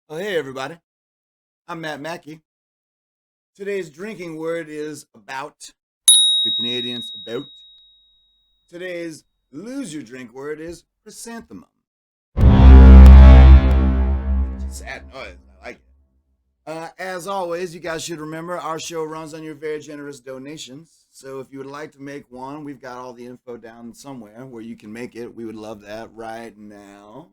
Oh, hey, everybody. I'm Matt Mackey. Today's drinking word is about. To Canadians, about. Today's lose your drink word is chrysanthemum. Sad noise. I like it. As always, you guys should remember our show runs on your very generous donations. So if you would like to make one, we've got all the info down somewhere where you can make it. We would love that right now.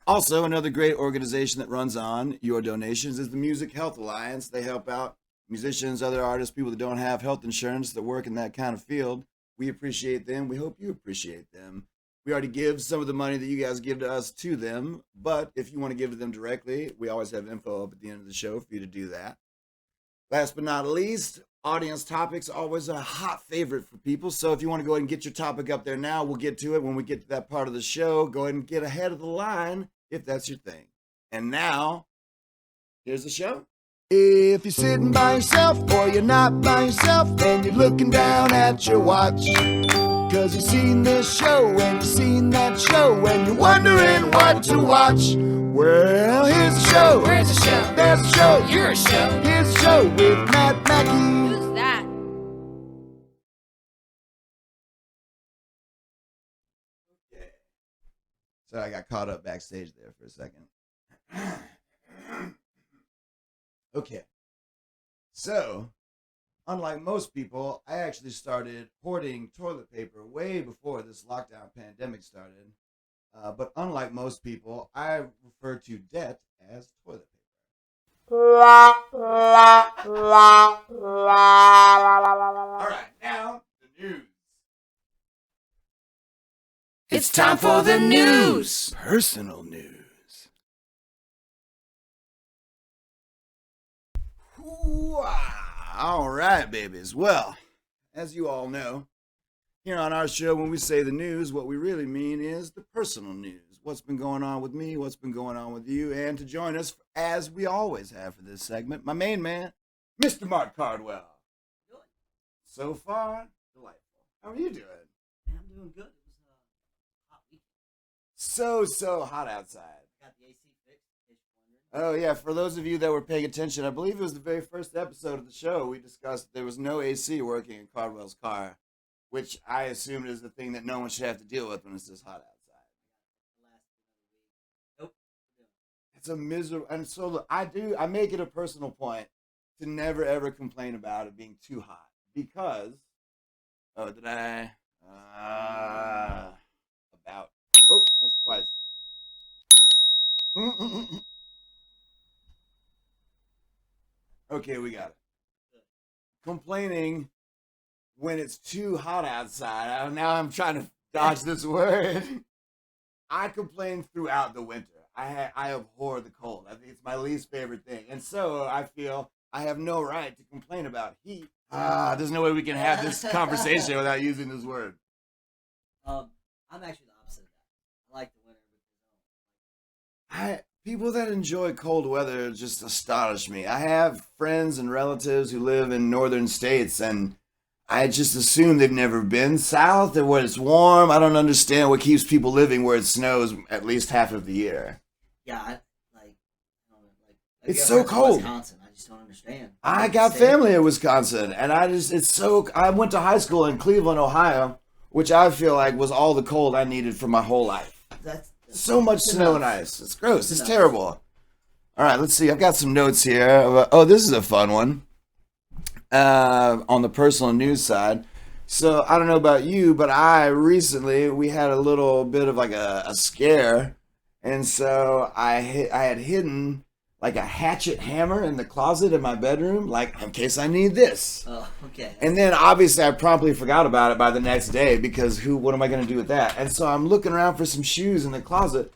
Also, another great organization that runs on your donations is the Music Health Alliance. They help out musicians, other artists, people that don't have health insurance that work in that kind of field. We appreciate them. We hope you appreciate them. We already give some of the money that you guys give to us to them, but if you want to give to them directly, we always have info up at the end of the show for you to do that. Last but not least, audience topics always a hot favorite for people. So if you want to go ahead and get your topic up there now, we'll get to it when we get to that part of the show. Go ahead and get ahead of the line if that's your thing. And now, here's the show. If you're sitting by yourself or you're not by yourself and you're looking down at your watch, cause you've seen this show and you've seen that show and you're wondering what to watch. Well, here's the show. Where's the show? There's the show. You're a show. Here's the show with Matt Mackey. Who's that? Okay. So I got caught up backstage there for a second. Okay. So, unlike most people, I actually started hoarding toilet paper way before this lockdown pandemic started. But unlike most people, I refer to debt as toilet paper. All right, now the news. It's time for the news. Personal news. All right, babies. Well, as you all know, here on our show, when we say the news, what we really mean is the personal news. What's been going on with me, what's been going on with you, and to join us, as we always have for this segment, my main man, Mr. Mark Cardwell. So far, delightful. How are you doing? I'm doing good. It was a hot weekend. So hot outside. Got the AC fixed, in case you're Oh, wondering. yeah, for those of you that were paying attention, I believe it was the very first episode of the show, we discussed there was no AC working in Cardwell's car, which I assumed is the thing that no one should have to deal with when it's this hot outside. Nope. It's a miserable, and so look, I make it a personal point to never ever complain about it being too hot because, oh, did I, about, oh, that's twice. Okay, we got it. Complaining when it's too hot outside. Now I'm trying to dodge this word. I complain throughout the winter. I abhor the cold. I think it's my least favorite thing. And so I feel I have no right to complain about heat. There's no way we can have this conversation without using this word. I'm actually the opposite of that. I like the winter. People that enjoy cold weather just astonish me. I have friends and relatives who live in northern states, and I just assume they've never been south or where it's warm. I don't understand what keeps people living where it snows at least half of the year. Yeah, I don't know, It's you so ever heard of cold. Wisconsin, I just don't understand. I got family in Wisconsin, and I went to high school in Cleveland, Ohio, which I feel like was all the cold I needed for my whole life. That's So much that's snow and enough. ice. It's gross. It's Enough. terrible. All right, let's see. I've got some notes here. Oh, this is a fun one. On the personal news side. So I don't know about you, but we had a little bit of like a scare. And so I had hidden like a hatchet hammer in the closet in my bedroom, like in case I need this. Oh, okay. And then obviously I promptly forgot about it by the next day because what am I going to do with that? And so I'm looking around for some shoes in the closet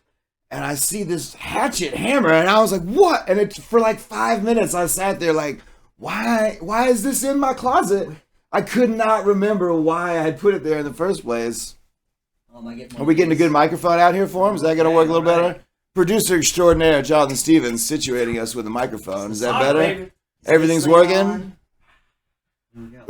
and I see this hatchet hammer and I was like, what? And for like 5 minutes I sat there like, why is this in my closet? I could not remember why I had put it there in the first place. Am I getting Are we getting a good microphone out here for him? Is that going to work a little better? Producer extraordinaire Jonathan Stevens situating us with a microphone. Is that better? Everything's working?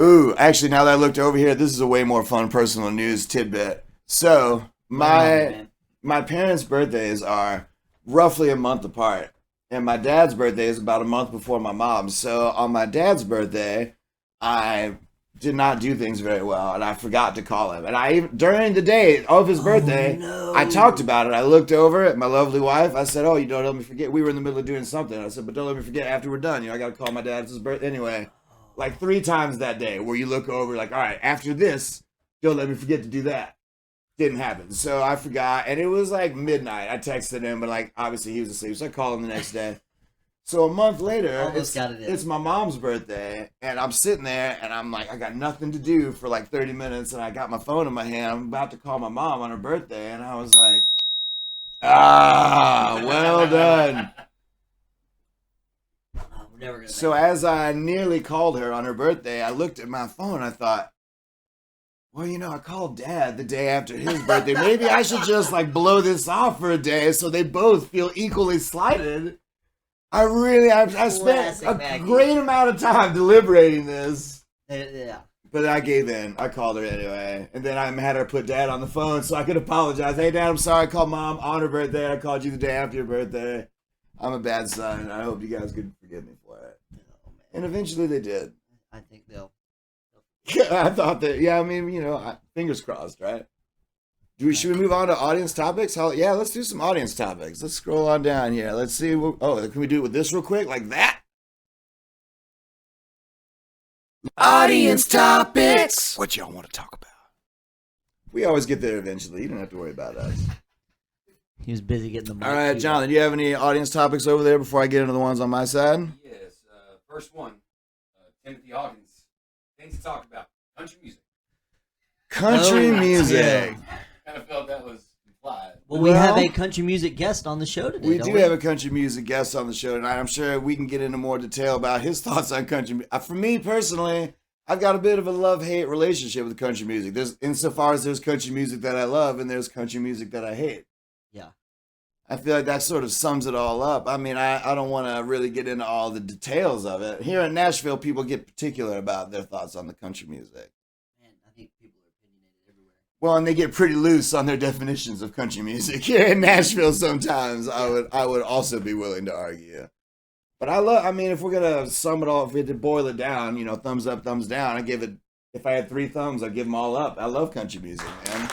Ooh, actually, now that I looked over here, this is a way more fun personal news tidbit. So, my parents' birthdays are roughly a month apart. And my dad's birthday is about a month before my mom's. So on my dad's birthday, I did not do things very well, and I forgot to call him. And during the day of his birthday, no. I talked about it. I looked over at my lovely wife. I said, "Oh, you don't let me forget." We were in the middle of doing something. I said, "But don't let me forget after we're done. I got to call my dad. It's his birthday anyway." Like 3 times that day, where you look over, like, "All right, after this, don't let me forget to do that." Didn't happen. So I forgot, and it was like midnight. I texted him, but like obviously he was asleep, so I called him the next day. So a month later, it's my mom's birthday, and I'm sitting there, and I'm like, I got nothing to do for like 30 minutes, and I got my phone in my hand. I'm about to call my mom on her birthday, and I was like, well done. So as I nearly called her on her birthday, I looked at my phone, I thought, well, I called Dad the day after his birthday. Maybe I should just like blow this off for a day so they both feel equally slighted. I spent a great amount of time deliberating this. Yeah. But I gave in. I called her anyway. And then I had her put Dad on the phone so I could apologize. Hey, Dad, I'm sorry I called Mom on her birthday. I called you the day after your birthday. I'm a bad son. I hope you guys could forgive me for it. Oh, and eventually they did. I think they'll. I thought that, fingers crossed, right? Should we move on to audience topics? Yeah, let's do some audience topics. Let's scroll on down here. Let's see. Can we do it with this real quick? Like that? Audience topics. What y'all want to talk about? We always get there eventually. You don't have to worry about us. He was busy getting the mic. All right, Jonathan, do you have any audience topics over there before I get into the ones on my side? Yes. First one, Timothy Hawkins. Things to talk about. Country music. Country music. Kind of felt that was implied. Well, we have a country music guest on the show today. We do have a country music guest on the show tonight. I'm sure we can get into more detail about his thoughts on country music. For me personally, I've got a bit of a love-hate relationship with country music. Insofar as there's country music that I love and there's country music that I hate. Yeah. I feel like that sort of sums it all up. I mean, I don't want to really get into all the details of it. Here in Nashville, people get particular about their thoughts on the country music. Man, I think people are opinionated everywhere. Well, and they get pretty loose on their definitions of country music. Here in Nashville, sometimes I would also be willing to argue. But if we're going to sum it all, if we had to boil it down, thumbs up, thumbs down, if I had 3 thumbs, I'd give them all up. I love country music, man.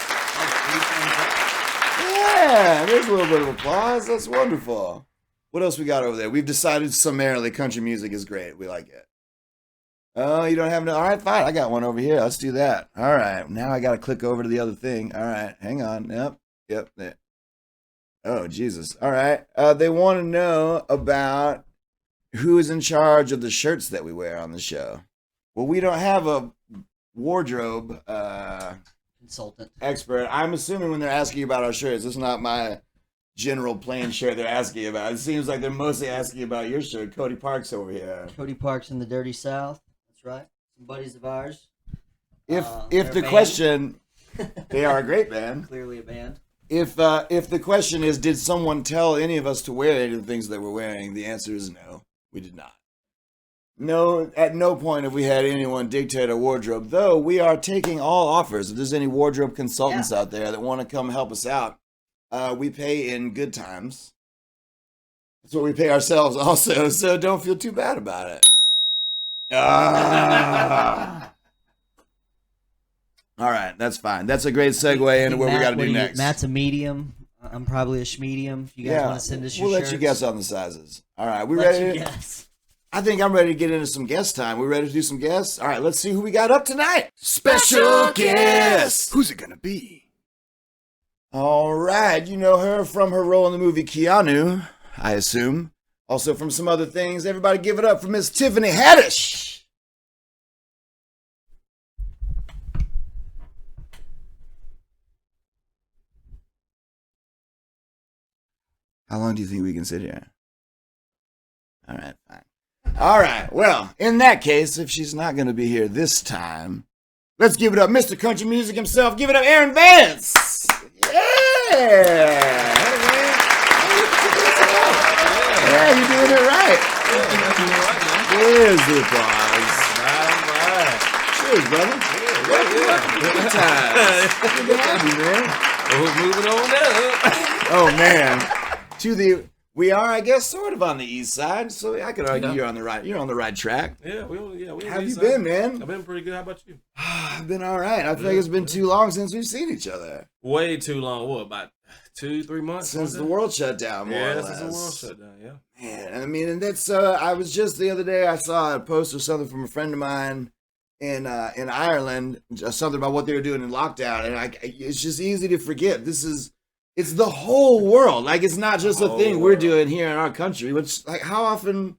Yeah, there's a little bit of applause. That's wonderful. What else we got over there? We've decided summarily country music is great. We like it. Oh, you don't have no? All right, fine. I got one over here. Let's do that. All right. Now I got to click over to the other thing. All right. Hang on. Yep. There. Oh, Jesus. All right. They want to know about who is in charge of the shirts that we wear on the show. Well, we don't have a wardrobe consultant expert. I'm assuming when they're asking about our shirts, it's not my general plain shirt they're asking about. It seems like they're mostly asking about your shirt. Cody Parks over here. Cody Parks in the Dirty South. That's right. Some buddies of ours. If the question, they are a great band. Clearly a band. If the question is, did someone tell any of us to wear any of the things that we're wearing? The answer is no. We did not. No, at no point have we had anyone dictate our wardrobe, though we are taking all offers. If there's any wardrobe consultants out there that want to come help us out, we pay in good times. That's what we pay ourselves also, so don't feel too bad about it. All right, that's fine. That's a great segue into what we got to do next. Matt's a medium. I'm probably a schmedium. If you guys want to send us your shirts. We'll let you guess on the sizes. All right, we ready? Guess. I think I'm ready to get into some guest time. We ready to do some guests? All right, let's see who we got up tonight. Special guest. Who's it going to be? All right, you know her from her role in the movie Keanu, I assume. Also from some other things. Everybody give it up for Miss Tiffany Haddish. How long do you think we can sit here? All right, fine. All right, well, in that case, if she's not going to be here this time, let's give it up, Mr. Country Music himself. Give it up, Aaron Vance. Yeah. Yeah, you're doing it right. Where's the applause? Cheers, brother. Good times. Good to have you, man. Moving on up. Oh, man. We are, I guess, sort of on the east side, so I could argue you're on the right track. Yeah, we How have you been, man? I've been pretty good. How about you? I've been all right. I feel like it's been too long since we've seen each other. Way too long. What, about 2-3 months? Since the world shut down, more or less. Since the world shut down, yeah. Man, I mean, and that's, I was just the other day, I saw a post or something from a friend of mine in Ireland, something about what they were doing in lockdown, and it's just easy to forget. It's the whole world. Like, it's not just a thing we're doing here in our country. Which, like, how often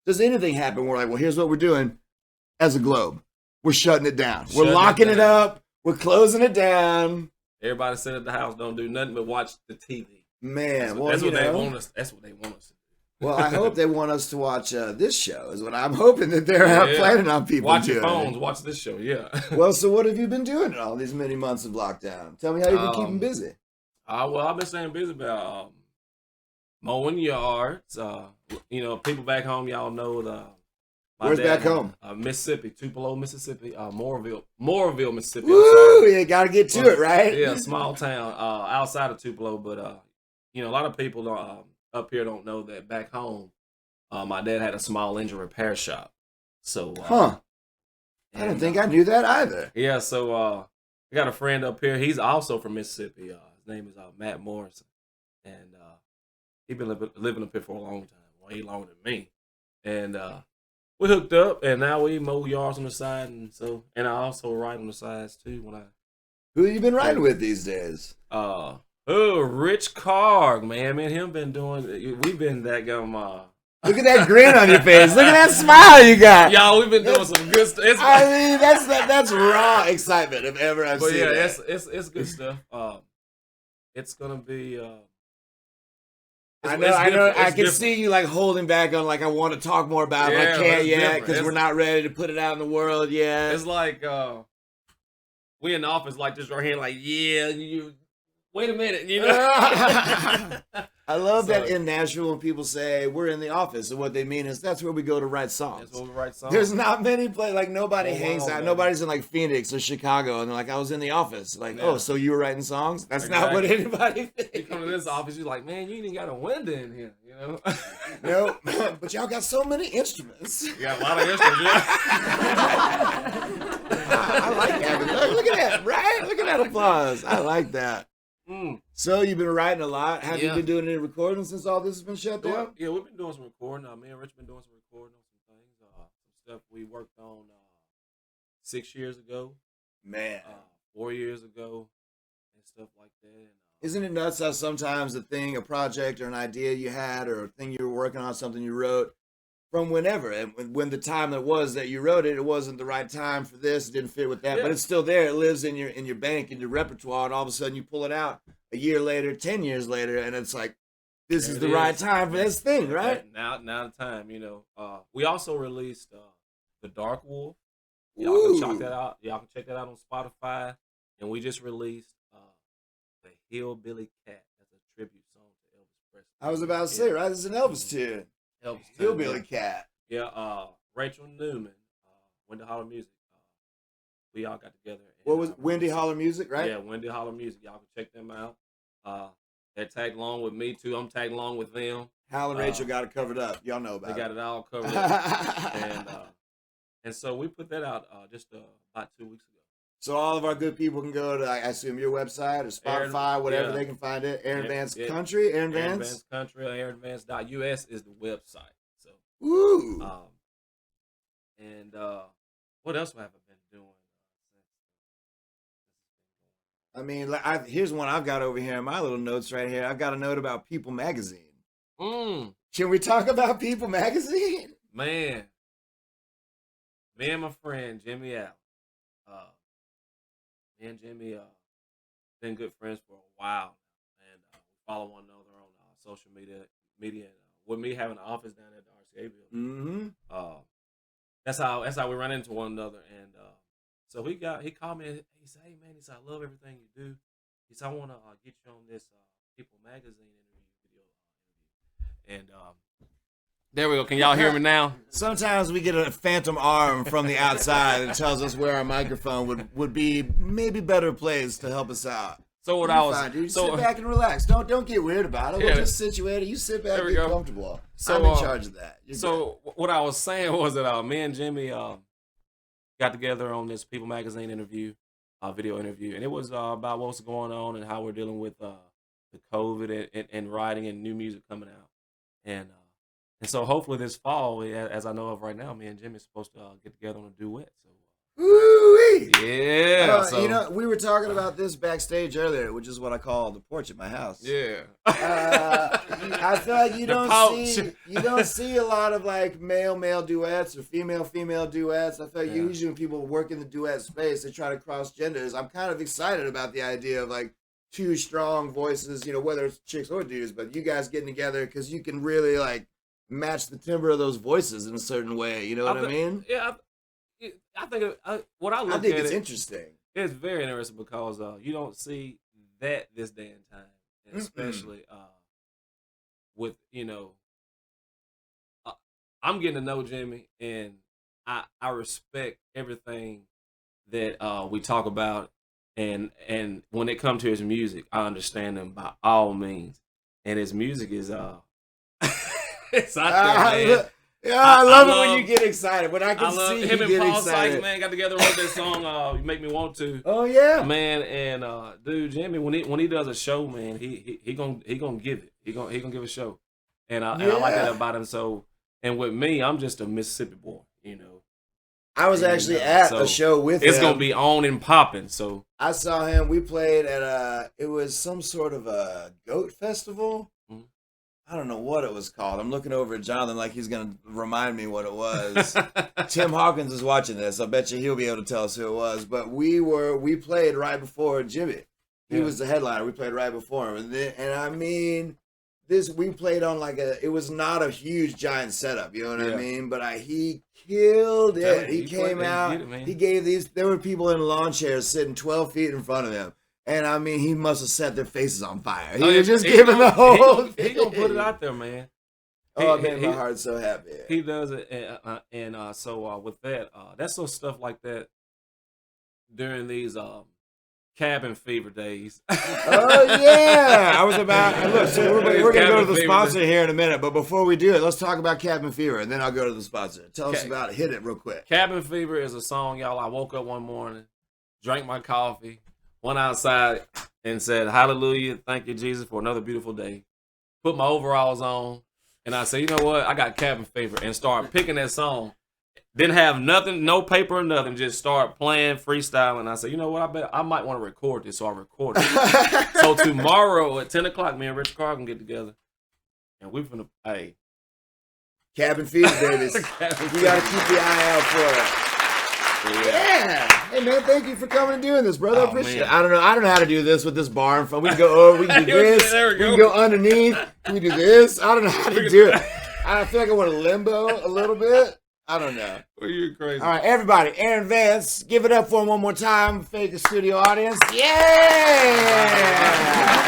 does anything happen? We're like, well, here's what we're doing as a globe. We're shutting it down. We're locking it up. We're closing it down. Everybody sit at the house, don't do nothing but watch the TV. Man, that's what they want us. That's what they want us to do. Well, I hope they want us to watch this show. Is what I'm hoping that they're planning on people watch doing. Watch your phones. Watch this show. Yeah. Well, so what have you been doing in all these many months of lockdown? Tell me how you've been keeping busy. Well, I've been staying busy about mowing yards. People back home, y'all know where's back home? Mississippi, Tupelo, Mississippi, Moorville, Mississippi. Woo! You gotta get to it, right? Yeah, small town outside of Tupelo, but a lot of people up here don't know that back home, my dad had a small engine repair shop. So, I don't think I knew that either. Yeah, so I got a friend up here. He's also from Mississippi. His name is Matt Morrison, and he's been living up here for a long time, way longer than me. And we hooked up, and now we mow yards on the side, and I also ride on the sides too. Who you been riding with these days? Rich Carg, man. Me and him been doing. We've been that gum. Look at that grin on your face. Look at that smile you got. Y'all, we've been doing some good stuff. I mean, that's raw excitement if ever I've seen it. It's good stuff. It's gonna be. I know. I can see you like holding back on like I want to talk more about it, but I can't yet because we're not ready to put it out in the world yet. It's like we in the office like this right here, like you. Wait a minute, you know. I love that in Nashville when people say we're in the office, and what they mean is that's where we go to write songs. That's where we write songs. There's not many places like nobody hangs out. Man. Nobody's in like Phoenix or Chicago, and they're like, I was in the office. Like, oh, so you were writing songs? That's not what anybody thinks. You come to this office, you're like, man, you ain't even got a window in here, you know. No, but y'all got so many instruments. You got a lot of instruments. Yeah. I like that. Look at that, right? Look at that applause. I like that. So you've been writing a lot. Have you been doing any recording since all this has been shut down? Yeah, we've been doing some recording. Me and Rich been doing some recording on some things. Some stuff we worked on 6 years ago. Man. 4 years ago and stuff like that. Isn't it nuts how sometimes a project or an idea you had or a thing you were working on, something you wrote from whenever, and when the time it was that you wrote it, it wasn't the right time for this, it didn't fit with that, but it's still there. It lives in your bank, in your repertoire, and all of a sudden you pull it out a year later, 10 years later, and it's like, this is the right time for this thing, right? Now the time, you know. We also released The Dark Wolf. Y'all can check that out. Y'all can check that out on Spotify. And we just released The Hillbilly Cat. That's a tribute song to Elvis Presley. I was about to say, right? This is an Elvis tune. Hillbilly Cat. Yeah, Rachel Newman, Wendy Holler Music. We all got together. What was Wendy Holler Music, right? Yeah, Wendy Holler Music. Y'all can check them out. They're tagged along with me too. I'm tagged along with them. Hal and Rachel got it covered up. Y'all know about it. They got it all covered up. And so we put that out just about 2 weeks ago. So all of our good people can go to, I assume, your website or Spotify, whatever they can find it. Aaron Vance Country, Aaron Vance? Aaron Vance Country, AaronVance.us is the website. So, woo! And what else have I been doing? I mean, here's one I've got over here in my little notes right here. I've got a note about People Magazine. Can we talk about People Magazine? Man, me and my friend Jimmy Allen. Me and Jimmy been good friends for a while, and we follow one another on social media. With me having an office down at the RCA building, that's how we run into one another. And so he called me. And he said, "Hey man," he said, "I love everything you do." He said, "I want to get you on this People Magazine interview." And there we go. Can y'all hear me now? Sometimes we get a phantom arm from the outside that tells us where our microphone would be maybe better placed to help us out. So what You're I was fine, dude. so Sit back and relax. Don't get weird about it. Yeah. We'll just situate it. You sit back There and we get go. comfortable. So, I'm in charge of that. You're So what I was saying was that me and Jimmy got together on this People Magazine interview, video interview, and it was about what's going on and how we're dealing with the COVID and writing and new music coming out, and so hopefully this fall, as I know of right now, me and Jimmy are supposed to get together on a duet. So Woo-wee! yeah, so, You know, we were talking about this backstage earlier, which is what I call the porch at my house. yeah. I feel like you The don't pouch. see a lot of like male duets or female duets. I feel like Yeah. usually when people work in the duet space, they try to cross genders. I'm kind of excited about the idea of like two strong voices, you know, whether it's chicks or dudes, but you guys getting together because you can really like match the timbre of those voices in a certain way. You know what I mean? Yeah, I think what I look I think at it's it, interesting. it's very interesting because you don't see that this day and time, and especially with I'm getting to know Jimmy, and I respect everything that we talk about, and when it comes to his music, I understand him by all means, and his music is it's out there, man. Yeah, I love it when love- you get excited. When I I can love see him you and get Paul excited. Sykes, man, got together and wrote that song. You make me want to, Oh yeah, man. And dude, Jimmy, when he does a show, man, he gonna give it. He gonna give a show, and I like that about him. So, and with me, I'm just a Mississippi boy, you know. I was And, actually at so a show with him. It's gonna be on and popping. So I saw him. We played at it was some sort of a goat festival. Mhm. I don't know what it was called. I'm looking over at Jonathan like he's gonna remind me what it was. Tim Hawkins is watching this. I bet you he'll be able to tell us who it was. But we played right before Jimmy. He Yeah. was the headliner. We played right before him, and I mean, we played on like it was not a huge giant setup. You know what I Yeah. mean? But he killed Tell it. you, He he came played- he out. did it, man. He gave there were people in lawn chairs sitting 12 feet in front of him. And I mean, he must have set their faces on fire. He was just giving the whole He gonna put it thing. out there, man. Oh, it He- made he- my heart so happy. He does it, and so with that, that's some stuff like that during these cabin fever days. Oh yeah, I was about. Look, so we're gonna go to Cabin the fever. sponsor here in a minute, but before we do it, let's talk about cabin fever, and then I'll go to the sponsor. Tell us Okay. about it. Hit it real quick. Cabin Fever is a song, y'all. I woke up one morning, drank my coffee, went outside, and said, "Hallelujah, thank you, Jesus, for another beautiful day." Put my overalls on, and I said, "You know what? I got cabin fever," and start picking that song. Didn't have nothing, no paper or nothing. Just start playing freestyle, and I said, "You know what? I might want to record this," so I recorded it. So tomorrow at 10:00, me and Rich Carr can get together, and we're gonna Cabin fever, babies. Cabin You gotta keep the eye out for it. Yeah. Hey man, thank you for coming and doing this, brother. I Oh, appreciate man. it. I don't know how to do this with this bar in front. We can go over, we can do this. There we We go. can go underneath. We can do this. I don't know how to do it. I feel like I want to limbo a little bit. I don't know. Well, you're crazy. All right, everybody. Aaron Vance, give it up for him one more time. Fake the studio audience. Yeah!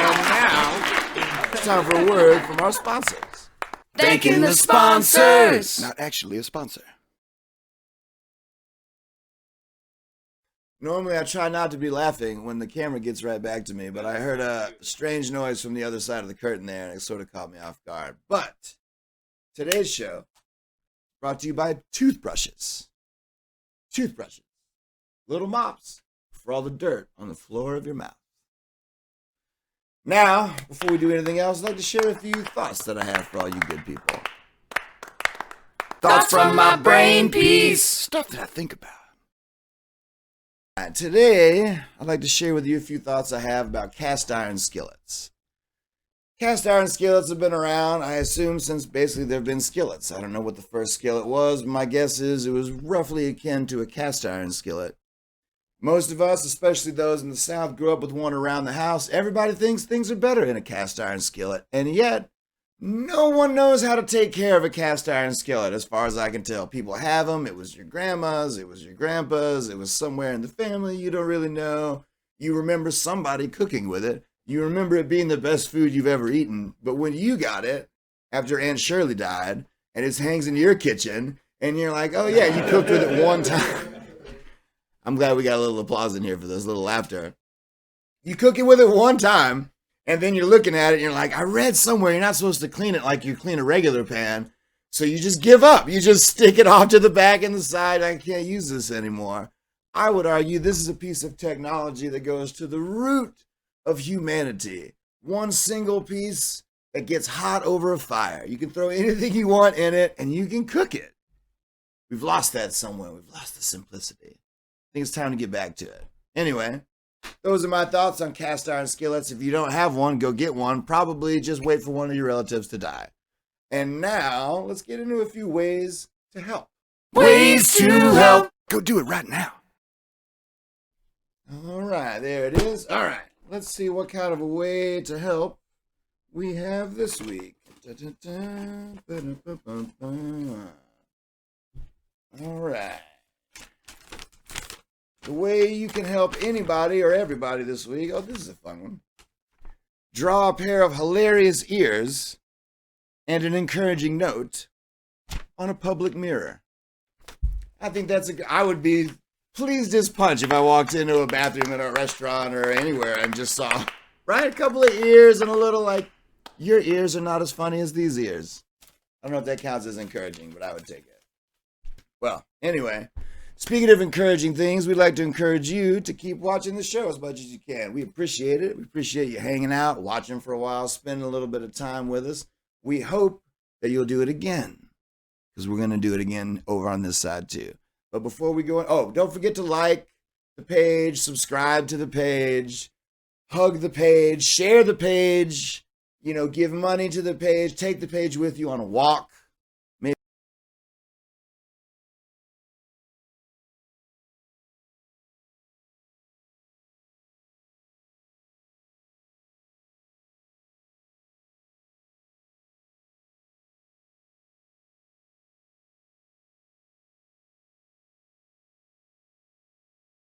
And now, it's time for a word from our sponsors. Thanking the sponsors. Not actually a sponsor. Normally, I try not to be laughing when the camera gets right back to me, but I heard a strange noise from the other side of the curtain there, and it sort of caught me off guard. But today's show brought to you by toothbrushes. Toothbrushes. Little mops for all the dirt on the floor of your mouth. Now, before we do anything else, I'd like to share a few thoughts that I have for all you good people. Thoughts from my brain piece. Stuff that I think about. Today, I'd like to share with you a few thoughts I have about cast iron skillets. Cast iron skillets have been around, I assume, since basically there have been skillets. I don't know what the first skillet was, but my guess is it was roughly akin to a cast iron skillet. Most of us, especially those in the South, grew up with one around the house. Everybody thinks things are better in a cast iron skillet, and yet no one knows how to take care of a cast iron skillet, as far as I can tell. People have them. It was your grandma's, it was your grandpa's, it was somewhere in the family. You don't really know. You remember somebody cooking with it. You remember it being the best food you've ever eaten. But when you got it, after Aunt Shirley died, and it hangs in your kitchen, and you're like, oh yeah, you cooked with it one time. I'm glad we got a little applause in here for this little laughter. You cook it with it one time, and then you're looking at it, and you're like, I read somewhere you're not supposed to clean it like you clean a regular pan. So you just give up. You just stick it off to the back and the side. I can't use this anymore. I would argue this is a piece of technology that goes to the root of humanity. One single piece that gets hot over a fire. You can throw anything you want in it, and you can cook it. We've lost that somewhere. We've lost the simplicity. I think it's time to get back to it. Anyway, those are my thoughts on cast iron skillets. If you don't have one, go get one. Probably just wait for one of your relatives to die. And now, let's get into a few ways to help. Ways to help. Go do it right now. All right, there it is. All right, let's see what kind of a way to help we have this week. All right. The way you can help anybody or everybody this week. Oh, this is a fun one. Draw a pair of hilarious ears and an encouraging note on a public mirror. I think I would be pleased as punch if I walked into a bathroom at a restaurant or anywhere and just saw, right, a couple of ears and a little like, your ears are not as funny as these ears. I don't know if that counts as encouraging, but I would take it. Well, anyway, speaking of encouraging things, we'd like to encourage you to keep watching the show as much as you can. We appreciate it. We appreciate you hanging out, watching for a while, spending a little bit of time with us. We hope that you'll do it again, because we're going to do it again over on this side too. But before we go on, don't forget to like the page, subscribe to the page, hug the page, share the page, give money to the page, take the page with you on a walk,